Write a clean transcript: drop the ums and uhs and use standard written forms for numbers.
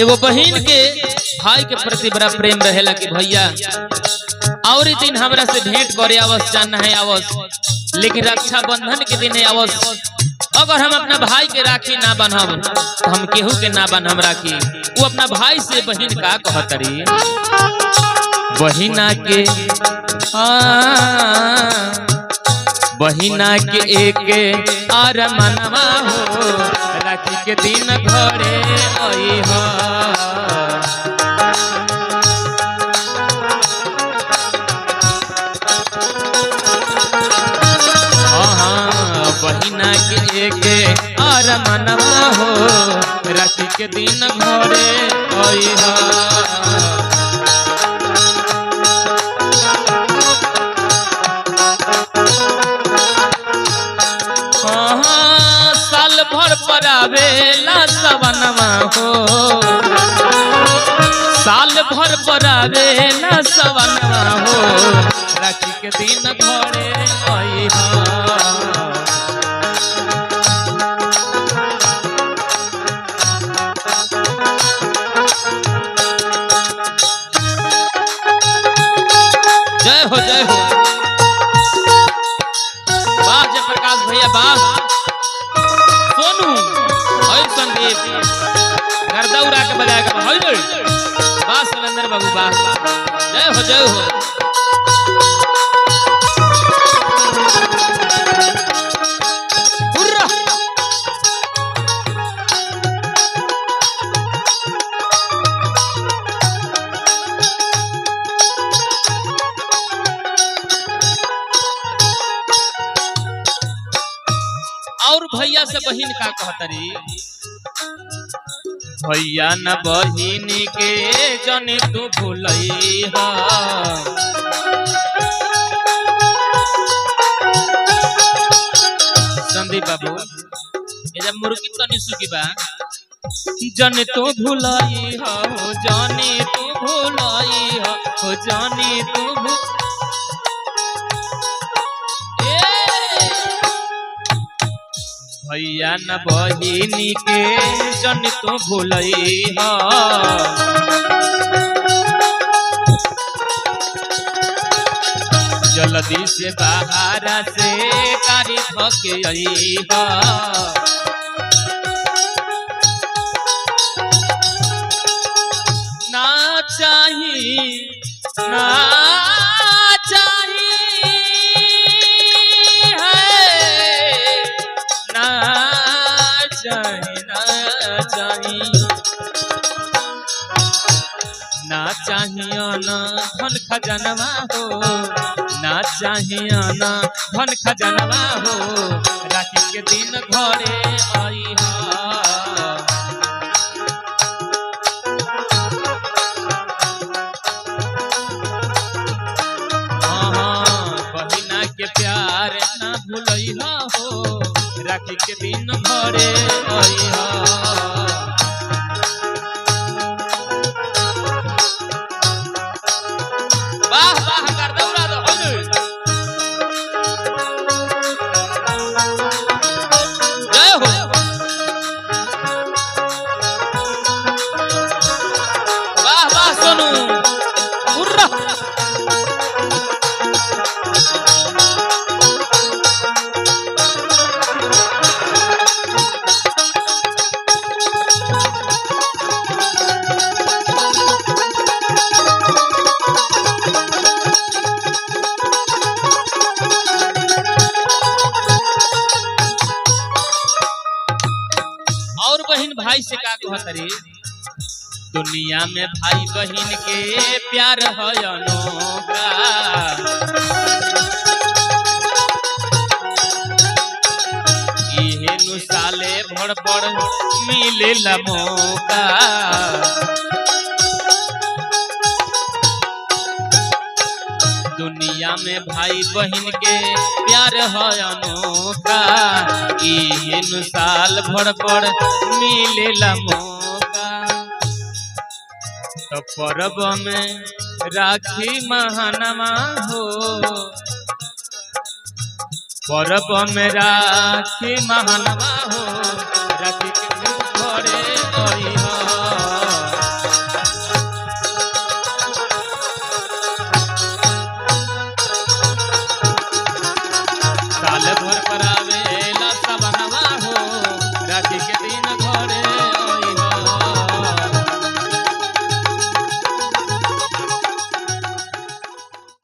एगो बहन के भाई के प्रति बड़ा प्रेम रहेला कि भैया और दिन हमरा से भेंट करे आवस जान है आवस, लेकिन रक्षाबंधन के दिन आवस अगर हम अपना भाई के राखी ना बनब तो हम केहू के ना बनब राखी। वो अपना भाई से बहन का कहतरी बहिना के एक आर मनवा हो राखी के दिन घरे आई हो। बहिना के एक आर मनवा हो राखी के दिन घरे आई हो। साल भर परावेला सवनवा हो, साल भर परावेला सवनवा हो राखी के दिन घरे आई हो। जय हो जय हो, वाह जय प्रकाश भैया, वाह सोनू और संदीप गर्दौरा के बजाय का हल वाह सुरेंद्र बाबू, वाह जय हो जय हो। और भैया से बहिन का कहतरी भैया न बहिन के जने तू भूलई हा। संदीप बाबू ये जब मुर्गी तनी सुखी बा जने तू भूलई हा, जाने तू भूलई हा, जाने तू भैया न बहिनी के जन तू भूलई हा। जल्दी से बाहर से कारी थके आई हा। ना चाही ना चाही ना चाहिए ना धन खजनवा हो, ना चाहिए ना धन खजनवा हो राखी के दिन घरे आई हा। बहिना के प्यार ना भूलई हो राखी के दिन घरे आई हा। वाह वाह गर्दौरा दो जय हो। वाह वाह सोनू उर्रा। और बहन भाई से का कहतरी दुनिया में भाई बहन के प्यार है अनोखा। इहे नु साले भर पर मिले ला मौका। दुनिया में भाई बहन के प्यार है अनोखा। मौका इहेनु साल भर पर मिलेला मौका। तो परब में राखी महानमा हो, परब में राखी महानमा हो,